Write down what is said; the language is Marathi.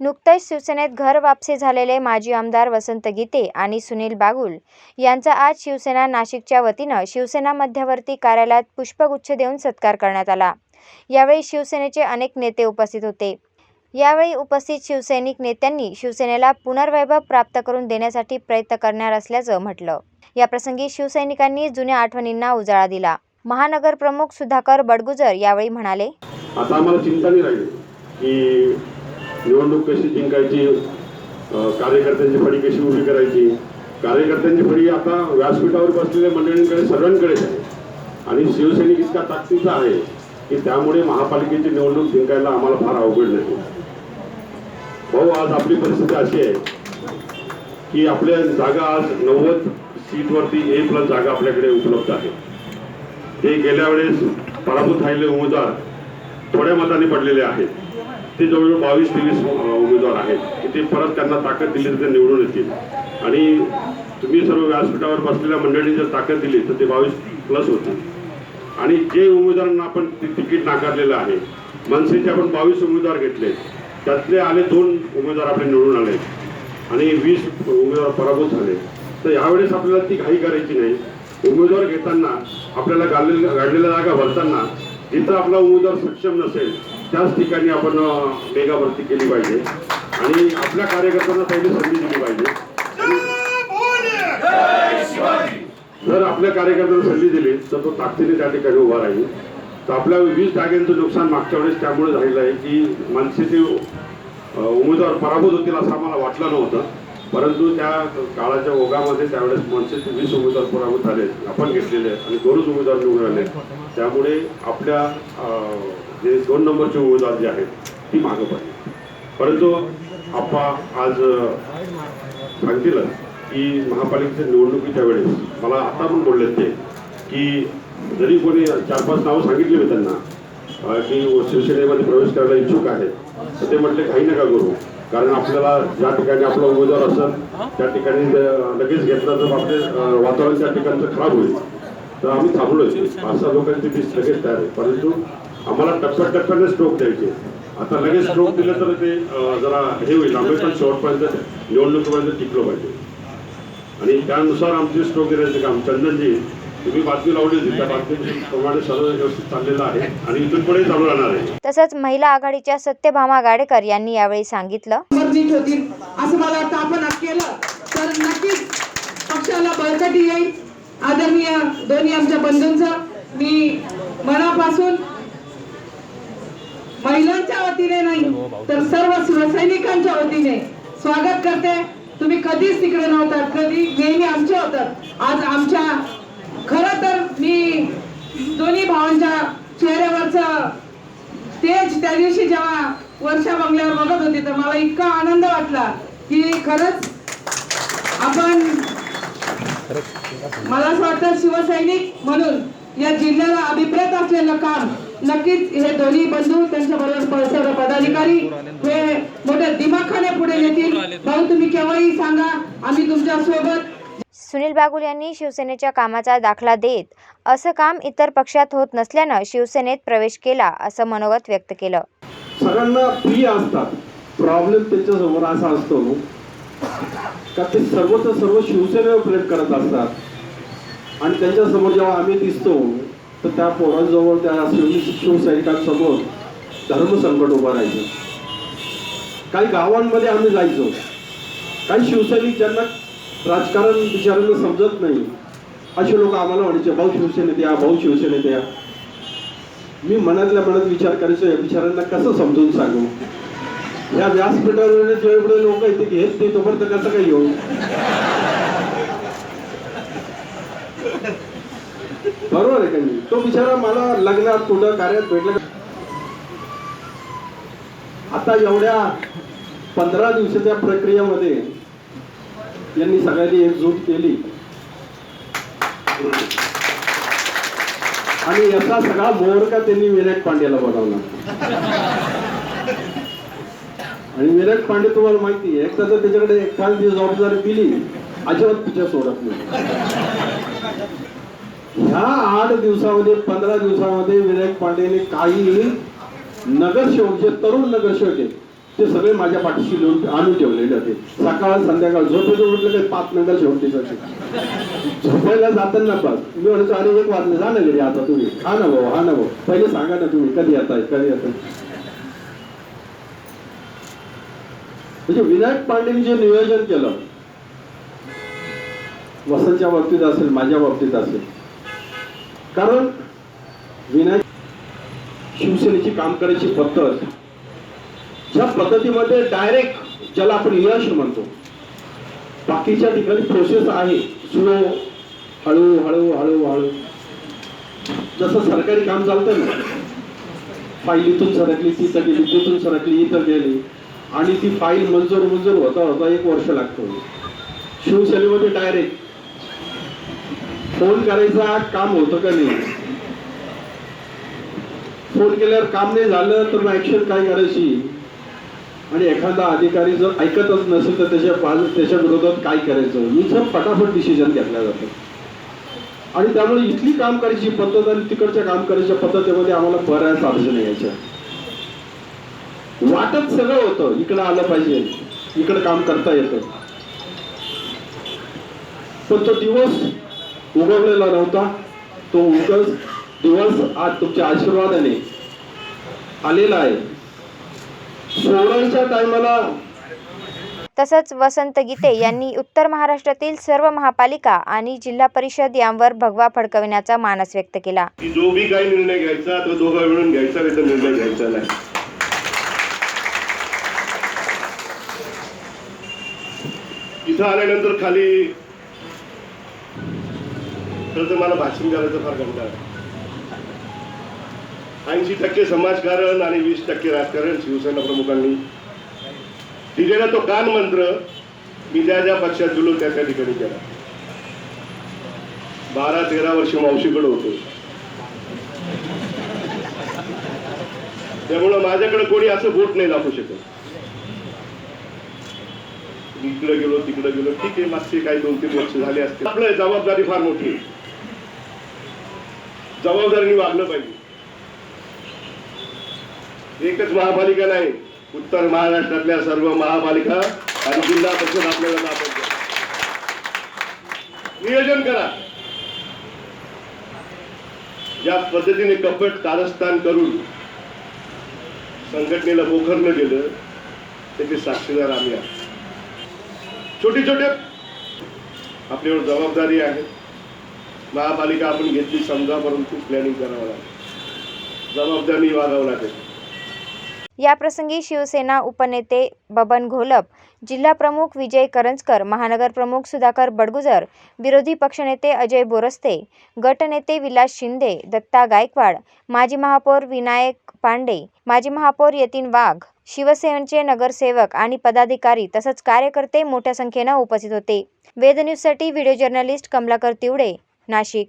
नुकतेच शिवसेनेत घर वापसी झालेले माजी आमदार वसंत गीते आणि सुनील बागुल यांचा आज शिवसेना नाशिकच्या वतीनं शिवसेना मध्यवर्ती कार्यालयात पुष्पगुच्छ देऊन सत्कार करण्यात आला। यावेळी शिवसेनेचे अनेक नेते उपस्थित होते। यावेळी उपस्थित शिवसैनिक नेत्यांनी शिवसेनेला पुनर्वैभव प्राप्त करून देण्यासाठी प्रयत्न करणार असल्याचं म्हटलं। याप्रसंगी शिवसैनिकांनी जुन्या आठवणींना उजाळा दिला। महानगर प्रमुख सुधाकर बडगुजर यावेळी म्हणाले, आता आम्हाला चिंता नाही राहिली की निवडणूक कशी जिंकायची, कार्यकर्त्यांची फळी कशी उभी करायची। कार्यकर्त्यांची फळी आता व्यासपीठावर बसलेल्या मंडळींकडे सर्वांकडेच आहे आणि शिवसैनिक इतका ताकदीचा आहे की त्यामुळे महापालिकेची निवडणूक जिंकायला आम्हाला फार अवघड नाही। भाऊ, आज आपली परिस्थिती अशी आहे की आपल्या जागा आज 90 सीटवरती A+ जागा आपल्याकडे उपलब्ध आहे। ते गेल्या वेळेस पराभूत झालेले उमेदवार थोड्या मताने पडलेले आहेत। ते जवळजवळ 22-23 उमेदवार आहेत की ते परत त्यांना ताकद दिली तर ते निवडून येतील आणि तुम्ही सर्व व्यासपीठावर बसलेल्या मंडळींनी जर ताकद दिली तर ते 22+ होतील। आणि जे उमेदवारांना आपण तिकीट नाकारलेलं आहे, मनसेचे आपण 22 उमेदवार घेतले, त्यातले आले 2 उमेदवार आपले निवडून आले आणि 20 उमेदवार पराभूत झाले। तर यावेळेस आपल्याला ती घाई करायची नाही। उमेदवार घेताना आपल्याला गाडलेल्या जागा भरताना जिथं आपला उमेदवार सक्षम नसेल त्याच ठिकाणी आपण मेगा भरती केली पाहिजे आणि आपल्या कार्यकर्त्यांना पहिली संधी दिली पाहिजे। जर आपल्या कार्यकर्त्यांना संधी दिली तर तो ताकदीने त्या ठिकाणी उभा राहील। तर आपल्या 20 जागांचं नुकसान मागच्या वेळेस त्यामुळे झालेलं आहे की मनसेचे उमेदवार पराभूत होतील असं आम्हाला वाटलं नव्हतं, परंतु त्या काळाच्या ओघामध्ये त्यावेळेस मनसेचे 20 उमेदवार पराभूत झाले, आपण घेतलेले आणि 2 उमेदवार निवडून आले। त्यामुळे आपल्या जे 2 नंबरचे उमेदवार जे आहेत ती मागं पडली। परंतु आप्पा आज सांगतीलच की महापालिकेच्या निवडणुकीच्या वेळेस मला आता पण बोलले ते की जरी कोणी 4-5 नावं सांगितली मी त्यांना की शिवसेनेमध्ये प्रवेश करायला इच्छुक आहेत, तर ते म्हटले काही नका करू, कारण आपल्याला ज्या ठिकाणी आपला उमेदवार असेल त्या ठिकाणी लगेच घेतला तर आपले वातावरण त्या ठिकाणचं खराब होईल। तर आम्ही थांबलोय, 5-6 लोकांची लिस्ट लगेच तयार आहे, परंतु आम्हाला टप्प्याटप्प्याने स्ट्रोक द्यायचे। आता लगेच स्ट्रोक दिलं तर ते जरा हे होईल, आम्ही पण शेवटपर्यंत निवडणुकीपर्यंत टिकलो पाहिजे आणि त्यानुसार आमचे स्ट्रोक देण्याचे काम चंदनजी तुम्ही बातमी लावली होती, त्या बातमीप्रमाणे सर्व व्यवस्थित चाललेलं आहे आणि इथून पुढे चालू राहणार आहे। तसंच महिला आघाडीच्या सत्यभामा गाडेकर यांनी यावेळी सांगितलं, असं मला वाटतं आपण केलं तर नक्कीच पक्षाला बळकटी येईल। आदरणीय दोन्ही आमच्या बंधूंचं मी मनापासून महिलांच्या वतीने नाही तर सर्व शिवसैनिकांच्या वतीने स्वागत करते। तुम्ही कधीच तिकडे नव्हतात, कधी नेहमी आमचे होतात। आज आमच्या खरं तर मी दोन्ही भावांच्या चेहऱ्यावरचं तेज त्या दिवशी जेव्हा वर्षा बंगल्यावर बघत होती तर मला इतका आनंद वाटला की खरंच आपण, मला असं वाटतं शिवसैनिक म्हणून या जिल्ह्याला अभिप्रेत असलेलं काम नक्कीच हे दोन्ही बंधू त्यांच्या बरोबर सर्व पदाधिकारी हे मोठ्या दिमाखाने पुढे नेतील। भाऊ, तुम्ही केव्हाही सांगा, आम्ही तुमच्या सोबत। सुनील बागुल यांनी शिवसेनेच्या कामाचा दाखला देत असं काम इतर पक्षात होत नसल्यानं शिवसेनेत प्रवेश केला असं मनोगत व्यक्त केलं। सगळ्यांना प्रिय असतात, प्रॉब्लेम त्यांच्या समोर असा असतो का ते सर्व शिवसेनेवर प्रेम करत असतात आणि त्यांच्या समोर जेव्हा आम्ही दिसतो तर त्या पोरांजवळ त्या शिवसैनिकांसमोर धर्मसंकट उभं राहायचं। काही गावांमध्ये आम्ही जायचो, काही शिवसैनिक ज्यांना राजकारण बिचारांना समजत नाही असे लोक आम्हाला म्हणायचे, भाऊ शिवसेनेत या, भाऊ शिवसेनेत या। मी मनातल्या मनात विचार करायचो, या बिचारांना कसं समजून सांगू, या व्यासपीठावर जेवढे लोक येते घेत ते तोपर्यंत कसं काही येऊ। बरोबर आहे का नाही? तो बिचारा मला लग्नात कुठं कार्यात भेटला। आता एवढ्या 15 दिवसाच्या प्रक्रियेमध्ये यांनी सगळ्यांनी एकजूट केली आणि याचा सगळा मोहरका त्यांनी विनायक पांडेला बनवला। आणि विनायक पांडे तुम्हाला माहिती आहे, एकदा जर त्याच्याकडे एखादी जबाबदारी दिली अजिबात पिछा सोडत नाही। ह्या 8 दिवसामध्ये 15 दिवसामध्ये विनायक पांडेने काही नगरसेवक, जे तरुण नगरसेवक आहेत ते सगळे माझ्या पाठीशी लिहून आणून ठेवलेले होते. सकाळ संध्याकाळ झोपेचं उठलं काही 5 मिनिटं शेवटी झोपायला जाताना बघ मी म्हणतो अरे 1 वाजले जा ना घरी आता तुम्ही. हा ना भाऊ पहिले सांगा ना तुम्ही कधी येताय. म्हणजे विनायक पांडेंनी जे नियोजन केलं वसंतच्या बाबतीत असेल माझ्या बाबतीत असेल, कारण विनायक शिवसेनेची काम करायची पद्धत ज्या पद्धतीमध्ये डायरेक्ट ज्याला आपण यश म्हणतो, बाकीच्या ठिकाणी प्रोसेस आहे स्लो, हळू जसं सरकारी काम चालतं ना, फाईल इथून सरकली तिथं गेली, तिथून सरकली इथं गेली आणि ती फाईल मंजूर होता 1 वर्ष लागतो. शिवसेनेमध्ये डायरेक्ट फोन करायचा, काम होतं का नाही, फोन केल्यावर काम नाही झालं तर मग ऍक्शन काय करायची आणि एखादा अधिकारी जर ऐकतच नसेल तर त्याच्या विरोधात काय करायचं, इथं फटाफट डिसिजन घेतला जातं. आणि त्यामुळे इथली काम करायची पद्धत आणि तिकडच्या काम करायच्या पद्धतीमध्ये आम्हाला बऱ्याच अडचणी यायच्या. वाटत सगळं होतं इकडं आलं पाहिजे, इकडं काम करता येतं, पण तो दिवस उगवलेला नव्हता. तो दिवस आज तुमच्या आशीर्वादाने आलेला आहे. सोडायच्या टायमाला. तसंच वसंत गीते यांनी उत्तर महाराष्ट्रातील सर्व महापालिका आणि जिल्हा परिषद यांवर भगवा फडकविण्याचा मानस व्यक्त केला. की जो भी काही निर्णय घ्यायचा तो दोघा मिळून घ्यायचा, नाही तर निर्णय घ्यायचा नाही. इथं आल्यानंतर खाली तर मला भाषण करायचं फार कंटाळा आहे. 80% समाजकारण आणि 20% राजकारण शिवसेना प्रमुखांनी दिलेला तो कान मंत्र मी ज्या पक्षात गेलो त्या ठिकाणी केला. 12-13 वर्ष मावशीकडे होतो, त्यामुळं माझ्याकडे कोणी असं बोट नाही दाखवू शकत. इकडे गेलो तिकडे गेलो, ठीक आहे, मागचे काही 2-3 वर्ष झाले असते. आपलं जबाबदारी फार मोठी, जबाबदारीने वागलं पाहिजे. एकच महापालिका नाही, उत्तर महाराष्ट्रातल्या सर्व महापालिका आणि जिल्हा परिषद आपल्याला नियोजन करा. ज्या पद्धतीने कपट कारस्थान करून संघटनेला पोखरलं गेलं त्याचे साक्षीदार आम्ही आहोत. छोटी आपल्यावर जबाबदारी आहे. महापालिका आपण घेतली समजा, परंतु प्लॅनिंग करावं लागेल, जबाबदारी वागावं लागेल. याप्रसंगी शिवसेना उपनेते बबन घोलप, जिल्हा प्रमुख विजय करंजकर, महानगर प्रमुख सुधाकर बडगुजर, विरोधी पक्षनेते अजय बोरस्ते, गटनेते विलास शिंदे, दत्ता गायकवाड, माजी महापौर विनायक पांडे, माजी महापौर यतीन वाघ, शिवसेनेचे नगरसेवक आणि पदाधिकारी तसंच कार्यकर्ते मोठ्या संख्येनं उपस्थित होते. वेद न्यूजसाठी व्हिडिओ जर्नलिस्ट कमलाकर तिवडे, नाशिक.